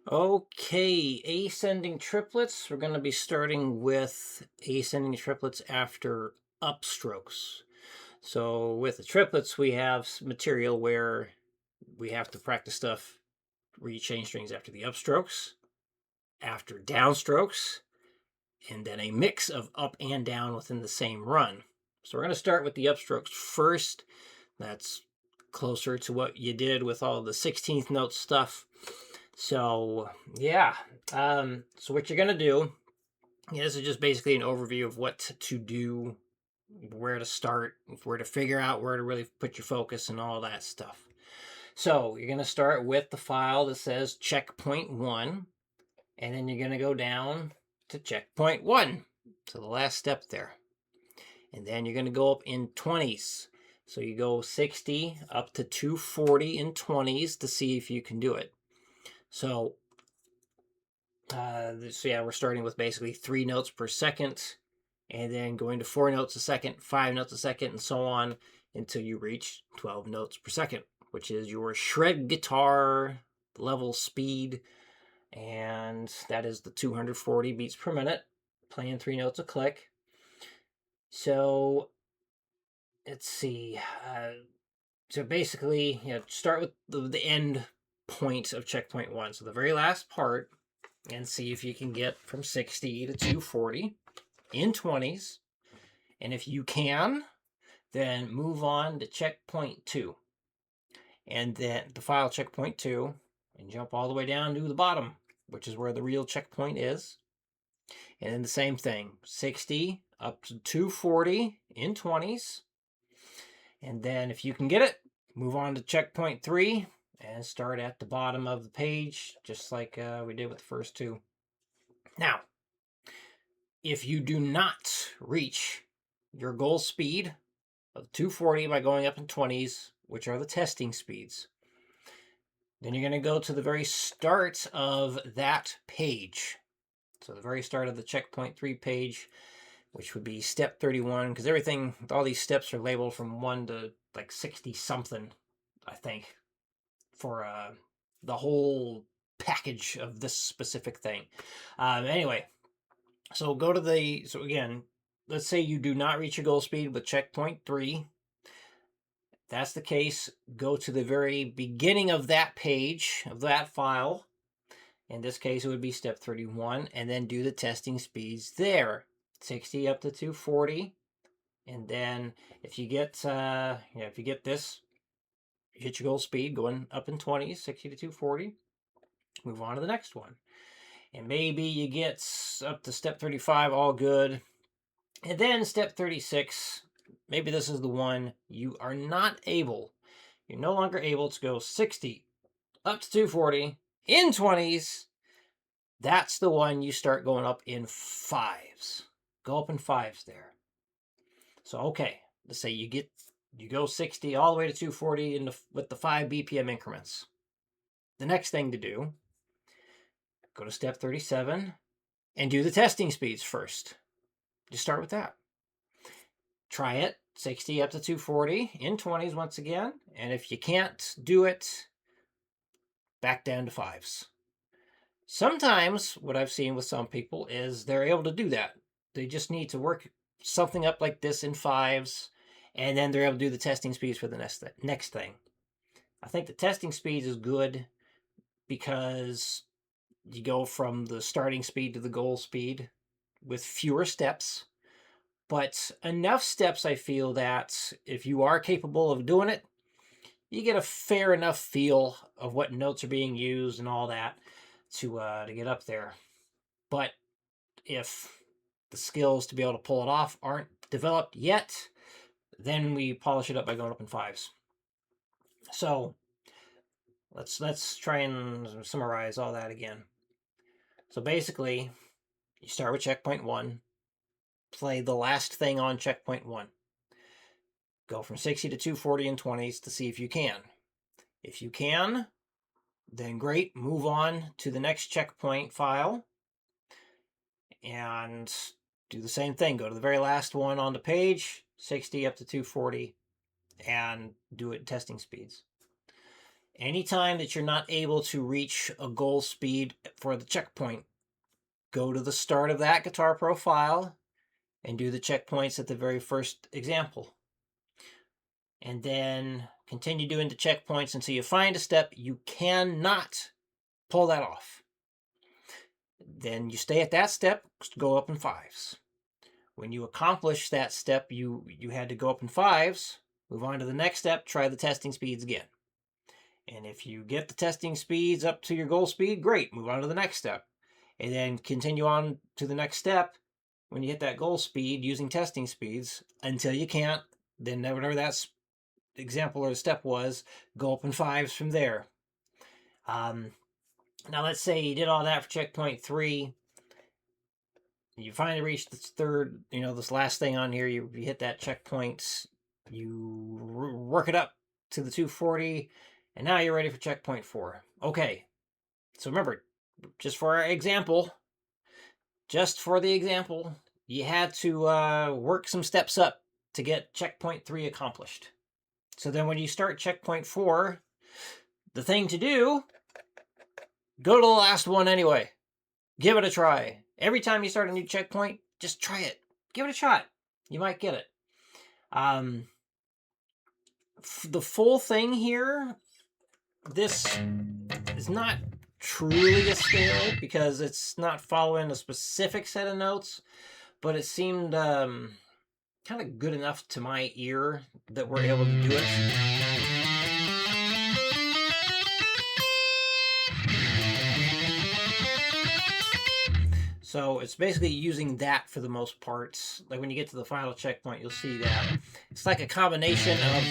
Okay, ascending triplets. We're going to be starting with ascending triplets after upstrokes. So with the triplets, we have material where we have to practice stuff where you change strings after the upstrokes, after downstrokes, and then a mix of up and down within the same run. So we're going to start with the upstrokes first. That's closer to what you did with all the 16th note stuff. So yeah, so what you're gonna do, this is just basically an overview of what to do, where to start, where to figure out where to really put your focus and all that stuff. So you're gonna start with the file that says checkpoint 1, and then you're gonna go down to checkpoint 1, to the last step there. And then you're gonna go up in 20s. So you go 60 up to 240 in 20s to see if you can do it. So yeah, we're starting with basically 3 notes per second, and then going to 4 notes a second, 5 notes a second, and so on until you reach 12 notes per second, which is your shred guitar level speed, and that is the 240 beats per minute, playing 3 notes a click. So let's see. So basically, start with the end point of checkpoint 1. So the very last part, and see if you can get from 60 to 240 in 20s. And if you can, then move on to checkpoint 2. And then the file checkpoint 2, and jump all the way down to the bottom, which is where the real checkpoint is. And then the same thing, 60 up to 240 in 20s. And then if you can get it, move on to checkpoint 3 and start at the bottom of the page, just like we did with the first two. Now, if you do not reach your goal speed of 240 by going up in 20s, which are the testing speeds, then you're going to go to the very start of that page. So the very start of the checkpoint 3 page, which would be step 31, because everything, all these steps are labeled from 1 to like 60 something, I think, for the whole package of this specific thing. Anyway, so so again, let's say you do not reach your goal speed with checkpoint 3. If that's the case, go to the very beginning of that page, of that file. In this case, it would be step 31, and then do the testing speeds there. 60 up to 240. And then if you get this, you hit your goal speed going up in 20s, 60 to 240, move on to the next one. And maybe you get up to step 35, all good. And then step 36, maybe this is the one you are not able, you're no longer able to go 60 up to 240 in 20s. That's the one you start going up in 5s. Go up in 5s there. So, okay, let's say you go 60 all the way to 240 with the 5 BPM increments. The next thing to do, go to step 37 and do the testing speeds first. Just start with that. Try it, 60 up to 240 in 20s once again. And if you can't do it, back down to 5s. Sometimes what I've seen with some people is they're able to do that. They just need to work something up like this in 5s, and then they're able to do the testing speeds for the next thing. I think the testing speeds is good because you go from the starting speed to the goal speed with fewer steps, but enough steps, I feel, that if you are capable of doing it, you get a fair enough feel of what notes are being used and all that to get up there. But if the skills to be able to pull it off aren't developed yet, then we polish it up by going up in 5s. So let's try and summarize all that again. So basically, you start with checkpoint 1, play the last thing on checkpoint 1. Go from 60 to 240 in 20s to see if you can. If you can, then great, move on to the next checkpoint file and do the same thing. Go to the very last one on the page, 60 up to 240, and do it in testing speeds. Anytime that you're not able to reach a goal speed for the checkpoint, go to the start of that Guitar Pro file and do the checkpoints at the very first example. And then continue doing the checkpoints until you find a step you cannot pull that off. Then you stay at that step, go up in fives. When you accomplish that step you had to go up in fives, move on to the next step, try the testing speeds again. And if you get the testing speeds up to your goal speed, great, move on to the next step. And then continue on to the next step when you hit that goal speed using testing speeds until you can't. Then whatever that example or step was, go up in fives from there. Now let's say you did all that for checkpoint 3. You finally reach this third, this last thing on here. You hit that checkpoint. You work it up to the 240, and now you're ready for checkpoint 4. Okay, so remember, just for the example, you had to work some steps up to get checkpoint 3 accomplished. So then when you start checkpoint 4, the thing to do, go to the last one anyway. Give it a try. Every time you start a new checkpoint, just try it. Give it a shot. You might get it. The full thing here, this is not truly a scale because it's not following a specific set of notes, but it seemed kind of good enough to my ear that we're able to do it. So it's basically using that for the most part. Like when you get to the final checkpoint, you'll see that. It's like a combination of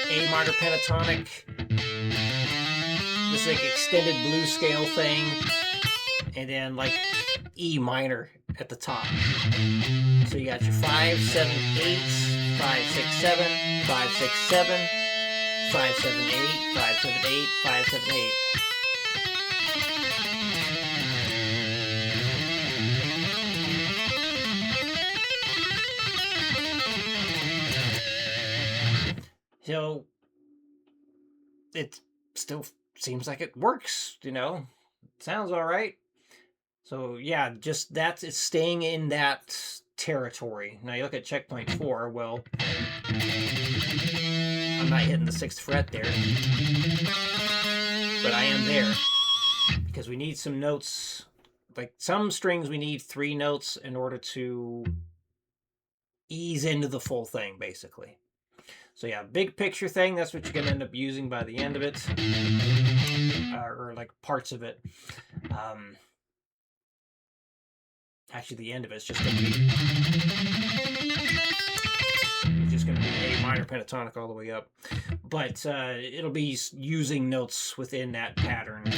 A minor pentatonic, this like extended blues scale thing, and then like E minor at the top. So you got your 5, 7, 8, 5, 6, 7, 5, 6, 7, 5, 7, 8, 5, 7, 8, 5, 7, 8. So it still seems like it works, sounds all right. So yeah, just it's staying in that territory. Now you look at checkpoint 4, well, I'm not hitting the 6th fret there, but I am there because we need some notes. Like some strings, we need 3 notes in order to ease into the full thing, basically. So yeah, big picture thing, that's what you're going to end up using by the end of it, or like parts of it. Actually, the end of it's just going to be A minor pentatonic all the way up. But it'll be using notes within that pattern. 5,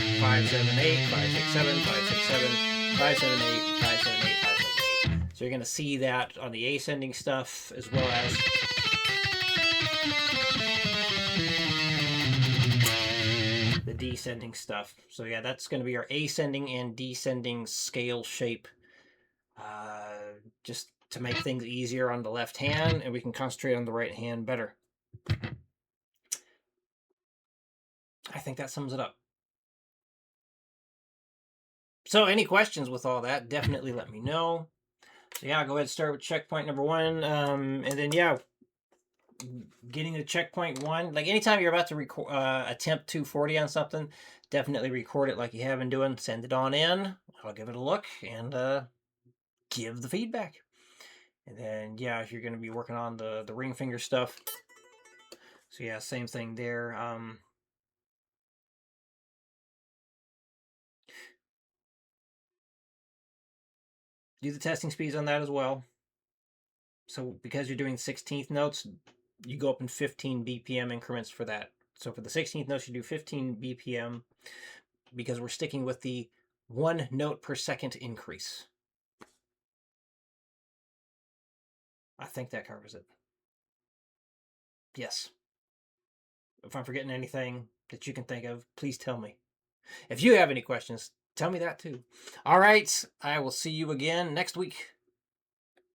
7, 8, 5, 6, 7, 5, 6, 7, 5, 7, 8, 5, 7, 8, 5, 7, 8. So you're going to see that on the ascending stuff as well as the descending stuff. So yeah, that's going to be our ascending and descending scale shape, just to make things easier on the left hand, and we can concentrate on the right hand better. I think that sums it up. So any questions with all that, definitely let me know. So yeah, go ahead and start with checkpoint number 1, and then yeah, getting to checkpoint 1, like anytime you're about to attempt 240 on something, definitely record it like you have been doing, send it on in, I'll give it a look and give the feedback. And then yeah, if you're going to be working on the ring finger stuff, so yeah, same thing there. Do the testing speeds on that as well. So because you're doing 16th notes, you go up in 15 BPM increments for that. So for the 16th notes, you do 15 BPM because we're sticking with the 1 note per second increase. I think that covers it. Yes. If I'm forgetting anything that you can think of, please tell me. If you have any questions, tell me that too. All right, I will see you again next week.